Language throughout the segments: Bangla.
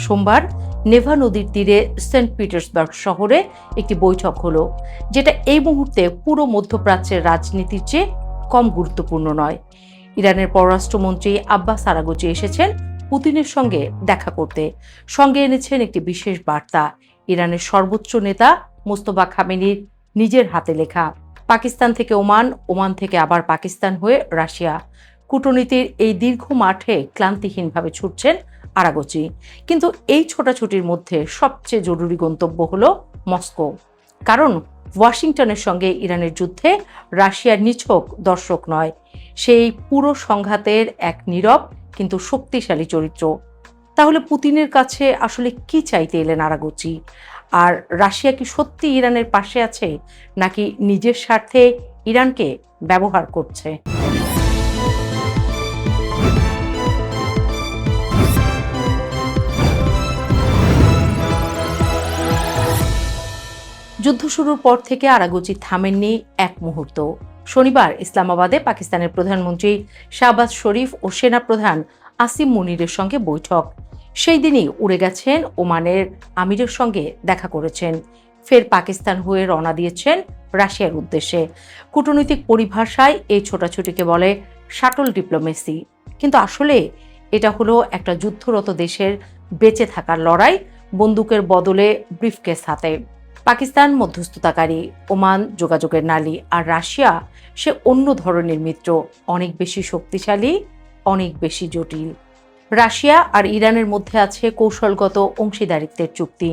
সোমবার নেভা নদীর তীরে সেন্ট পিটার্সবার্গ শহরে একটি বৈঠক হলো, যেটা এই মুহূর্তে পুরো মধ্যপ্রাচ্যের রাজনীতির চেয়ে কম গুরুত্বপূর্ণ নয়। ইরানের পররাষ্ট্রমন্ত্রী আব্বাস আরাগচি এসেছেন পুতিনের সঙ্গে দেখা করতে। সঙ্গে এনেছেন একটি বিশেষ বার্তা, ইরানের সর্বোচ্চ নেতা মোস্তফা খামেনির নিজের হাতে লেখা। পাকিস্তান থেকে ওমান, ওমান থেকে আবার পাকিস্তান হয়ে রাশিয়া, কূটনীতির এই দীর্ঘ মাঠে ক্লান্তিহীনভাবে ছুটছেন আরাগচি। কিন্তু এই ছোটাছুটির মধ্যে সবচেয়ে জরুরি গন্তব্য হলো মস্কো। কারণ ওয়াশিংটনের সঙ্গে ইরানের যুদ্ধে রাশিয়ার নিছক দর্শক নয়, সেই পুরো সংঘাতের এক নীরব কিন্তু শক্তিশালী চরিত্র। তাহলে পুতিনের কাছে আসলে কি চাইতে এলেন আরাগচি? আর রাশিয়া কি সত্যি ইরানের পাশে আছে, নাকি নিজের স্বার্থে ইরানকে ব্যবহার করছে? যুদ্ধ শুরুর পর থেকে আরাগচি থামেননি এক মুহূর্ত। শনিবার ইসলামাবাদে পাকিস্তানের প্রধানমন্ত্রী শাহবাজ শরীফ ও সেনাপ্রধান আসিম মুনিরের সঙ্গে বৈঠক। সেই দিনই উড়ে গেছেন ওমানের আমিরের সঙ্গে দেখা করেছেন। ফের পাকিস্তান হয়ে রওনা দিয়েছেন রাশিয়ার উদ্দেশ্যে। কূটনৈতিক পরিভাষায় এই ছোটাছুটিকে বলে শাটল ডিপ্লোমেসি, কিন্তু আসলে এটা হলো একটা যুদ্ধরত দেশের বেঁচে থাকার লড়াই, বন্দুকের বদলে ব্রিফকেস হাতে। পাকিস্তান মধ্যস্থতাকারী, ওমান যোগাযোগের নালী, আর রাশিয়া সে অন্য ধরনের মিত্র, অনেক বেশি শক্তিশালী, অনেক বেশি জটিল। রাশিয়া আর ইরানের মধ্যে আছে কৌশলগত অংশীদারিত্বের চুক্তি।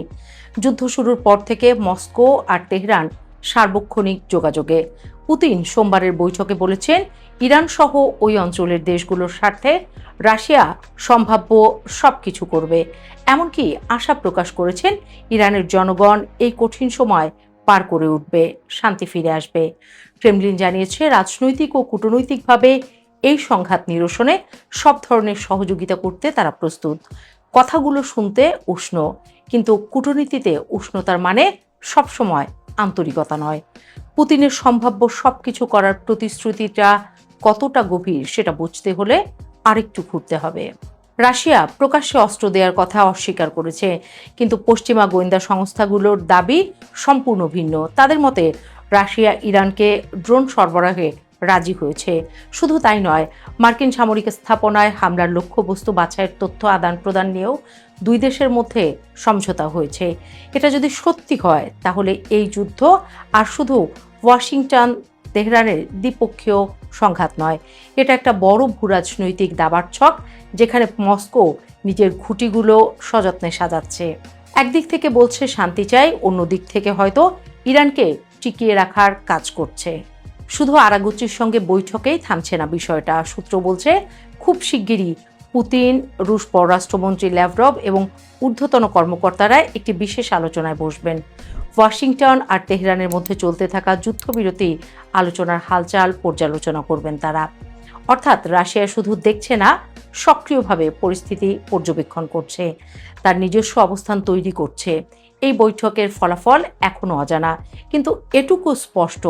যুদ্ধ শুরুর পর থেকে মস্কো আর তেহরান সার্বক্ষণিক যোগাযোগে। পুতিন সোমবারের বৈঠকে বলেছেন, ইরান সহ ওই অঞ্চলের দেশগুলোর স্বার্থে রাশিয়া সম্ভাব্য সবকিছু করবে। এমনকি আশা প্রকাশ করেছেন, ইরানের জনগণ এই কঠিন সময় পার করে উঠবে, শান্তি ফিরে আসবে। ক্রেমলিন জানিয়েছে, রাজনৈতিক ও কূটনৈতিকভাবে এই সংঘাত নিরসনে সব ধরনের সহযোগিতা করতে তারা প্রস্তুত। কথাগুলো শুনতে উষ্ণ, কিন্তু কূটনীতিতে উষ্ণতার মানে সবসময় আন্তরিকতা নয়। পুতিনের সম্ভাব্য সবকিছু করার প্রতিশ্রুতিটা কতটা গভীর সেটা বুঝতে হলে আরেকটু ঘুরতে হবে। রাশিয়া প্রকাশ্যে অস্ত্র দেওয়ার কথা অস্বীকার করেছে, কিন্তু পশ্চিমা গোয়েন্দা সংস্থাগুলোর দাবি সম্পূর্ণ ভিন্ন। তাদের মতে রাশিয়া ইরানকে ড্রোন সরবরাহে রাজি হয়েছে। শুধু তাই নয়, মার্কিন সামরিক স্থাপনায় হামলার লক্ষ্যবস্তু বাছাইয়ের তথ্য আদান প্রদান নিয়েও দুই দেশের মধ্যে সমঝোতা হয়েছে। এটা যদি সত্যি হয়, তাহলে এই যুদ্ধ আর শুধু ওয়াশিংটন তেহরানের দ্বিপক্ষীয় সংঘাত নয়, এটা একটা বড় ভূরাজনৈতিক দাবার ছক, যেখানে মস্কো নিজের খুঁটিগুলো সযত্নে সাজাচ্ছে। একদিক থেকে বলছে শান্তি চাই, অন্য দিক থেকে হয়তো ইরানকে টিকিয়ে রাখার কাজ করছে। শুধু আরাগচির সঙ্গে বৈঠকেই থামছে না বিষয়টা। সূত্র বলছে, খুব শিগগিরই পুতিন, রুশ পররাষ্ট্রমন্ত্রী ল্যাভরভ এবং ঊর্ধ্বতন কর্মকর্তারা একটি বিশেষ আলোচনায় বসবেন। ওয়াশিংটন আর তেহরানের মধ্যে চলতে থাকা যুদ্ধবিরতি আলোচনার হালচাল পর্যালোচনা করবেন তারা। অর্থাৎ রাশিয়া শুধু দেখছে না, সক্রিয়ভাবে পরিস্থিতি পর্যবেক্ষণ করছে, তার নিজস্ব অবস্থান তৈরি করছে। এই বৈঠকের ফলাফল এখনো অজানা, কিন্তু এটুকু স্পষ্ট,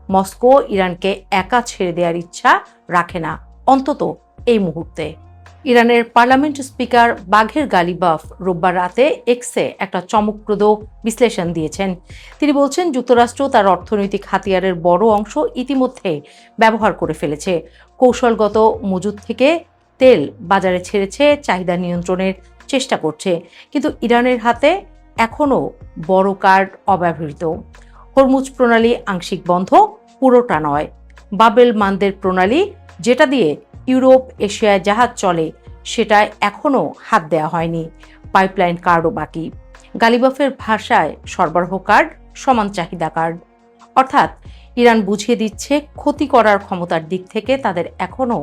মস্কো ইরানকে একা ছেড়ে দেওয়ার ইচ্ছা রাখে না, অন্তত এই মুহূর্তে। ইরানের পার্লামেন্ট স্পিকার বাঘের গালিবাফ রোববার রাতে এক্সে একটা চমকপ্রদ বিশ্লেষণ দিয়েছেন। তিনি বলছেন, যুক্তরাষ্ট্র তার অর্থনৈতিক হাতিয়ারের বড় অংশ ইতিমধ্যে ব্যবহার করে ফেলেছে। কৌশলগত মজুদ থেকে তেল বাজারে ছেড়েছে, চাহিদা নিয়ন্ত্রণের চেষ্টা করছে, কিন্তু ইরানের হাতে এখনও বড় কার্ড অব্যবহৃত। হরমুজ প্রণালী আংশিক বন্ধ, পুরোটা নয়। বাবেল মান্দের প্রণালী, যেটা দিয়ে ইউরোপ এশিয়ায় জাহাজ চলে, সেটায় এখনও হাত দেওয়া হয়নি। পাইপলাইন কার্ডও বাকি। গালিবাফের ভাষায় সরবরাহ কার্ড সমান চাহিদা কার্ড। অর্থাৎ ইরান বুঝিয়ে দিচ্ছে, ক্ষতি করার ক্ষমতার দিক থেকে তাদের এখনও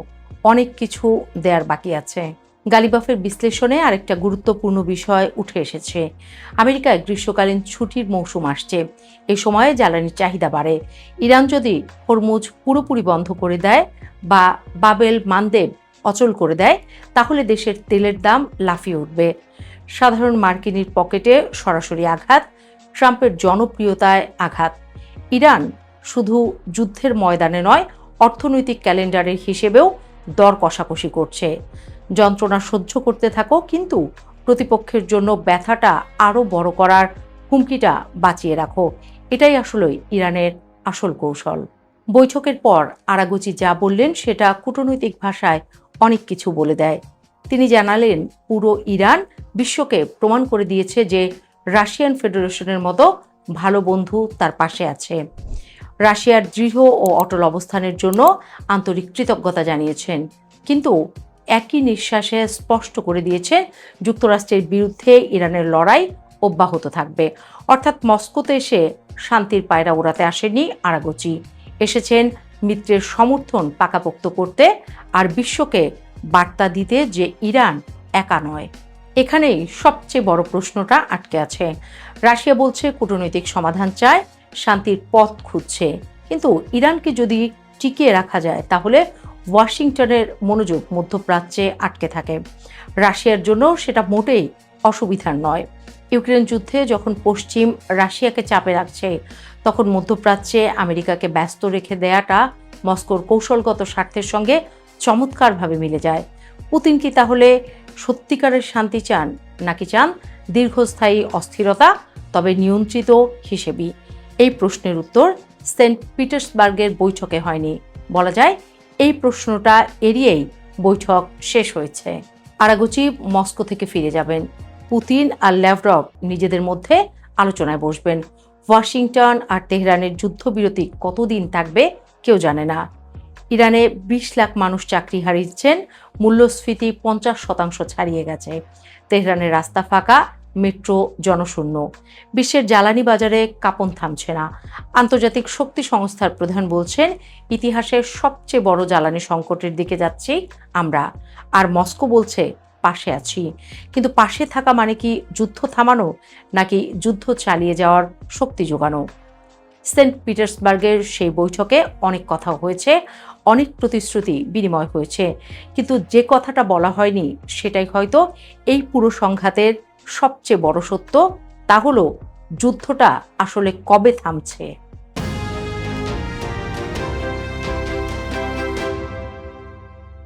অনেক কিছু দেয়ার বাকি আছে। গালিবাফের বিশ্লেষণে আরেকটা গুরুত্বপূর্ণ বিষয় উঠে এসেছে। আমেরিকায় গ্রীষ্মকালীন ছুটির মৌসুম আসছে, এই সময়ে জ্বালানির চাহিদা বাড়ে। ইরান যদি হরমুজ পুরোপুরি বন্ধ করে দেয় বা বাবেল মান্দেব অচল করে দেয়, তাহলে দেশের তেলের দাম লাফিয়ে উঠবে। সাধারণ মার্কিনীর পকেটে সরাসরি আঘাত, ট্রাম্পের জনপ্রিয়তায় আঘাত। ইরান শুধু যুদ্ধের ময়দানে নয়, অর্থনৈতিক ক্যালেন্ডারের হিসেবেও দর কষাকষি করছে। যন্ত্রণা সহ্য করতে থাকো, কিন্তু প্রতিপক্ষের জন্য ব্যথাটা আরও বড় করার হুমকিটা বাঁচিয়ে রাখো। এটাই আসলে ইরানের আসল কৌশল। বৈঠকের পর আরাগুচি যা বললেন সেটা কূটনৈতিক ভাষায় অনেক কিছু বলে দেয়। তিনি জানালেন, পুরো ইরান বিশ্বকে প্রমাণ করে দিয়েছে যে রাশিয়ান ফেডারেশনের মতো ভালো বন্ধু তার পাশে আছে। রাশিয়ার দৃঢ় ও অটল অবস্থানের জন্য আন্তরিক কৃতজ্ঞতা জানিয়েছেন, কিন্তু একই নিঃশ্বাসে স্পষ্ট করে দিয়েছে যুক্তরাষ্ট্রের বিরুদ্ধে ইরানের লড়াই অব্যাহত থাকবে। অর্থাৎ মস্কোতে এসে শান্তির পায়রা ওড়াতে আসেননি আরাগুচি, এসেছেন মিত্রের সমর্থন পাকাপোক্ত করতে আর বিশ্বকে বার্তা দিতে যে ইরান একা নয়। এখানেই সবচেয়ে বড় প্রশ্নটা আটকে আছে। রাশিয়া বলছে কূটনৈতিক সমাধান চায়, শান্তির পথ খুঁজছে, কিন্তু ইরানকে যদি টিকিয়ে রাখা যায় তাহলে ওয়াশিংটনের মনোযোগ মধ্যপ্রাচ্যে আটকে থাকে। রাশিয়ার জন্য সেটা মোটেই অসুবিধার নয়। ইউক্রেন যুদ্ধে যখন পশ্চিম রাশিয়াকে চাপে রাখছে, তখন মধ্যপ্রাচ্যে আমেরিকাকে ব্যস্ত রেখে দেয়াটা মস্কোর কৌশলগত স্বার্থের সঙ্গে চমৎকারভাবে মিলে যায়। পুতিন কি তাহলে সত্যিকারের শান্তি চান, নাকি চান দীর্ঘস্থায়ী অস্থিরতা, তবে নিয়ন্ত্রিত হিসেবেই? এই প্রশ্নের উত্তর সেন্ট পিটার্সবার্গের বৈঠকে হয়নি। বলা যায় এই প্রশ্নটা এড়িয়েই বৈঠক শেষ হয়েছে। আরাগুচি মস্কো থেকে ফিরে যাবেন। পুতিন আর ল্যাভরভ নিজেদের মধ্যে আলোচনায় বসবেন। ওয়াশিংটন আর তেহরানের যুদ্ধবিরতি কতদিন থাকবে কেউ জানে না। ইরানে 20 লাখ মানুষ চাকরি হারিয়েছেন, মূল্যস্ফীতি 50% ছাড়িয়ে গেছে, তেহরানের রাস্তা ফাঁকা, মেট্রো জনশূন্য, বিশ্বের জ্বালানি বাজারে কাঁপন থামছে না। আন্তর্জাতিক শক্তি সংস্থার প্রধান বলছেন, ইতিহাসের সবচেয়ে বড় জ্বালানি সংকটের দিকে যাচ্ছি আমরা। আর মস্কো বলছে পাশে আছি। কিন্তু পাশে থাকা মানে কি যুদ্ধ থামানো, নাকি যুদ্ধ চালিয়ে যাওয়ার শক্তি যোগানো? সেন্ট পিটার্সবার্গের সেই বৈঠকে অনেক কথা হয়েছে, অনেক প্রতিশ্রুতি বিনিময় হয়েছে, কিন্তু যে কথাটা বলা হয়নি সেটাই হয়তো এই পুরো সংঘাতের সবচেয়ে বড় সত্য। তা হলো যুদ্ধটা আসলে কবে থামছে।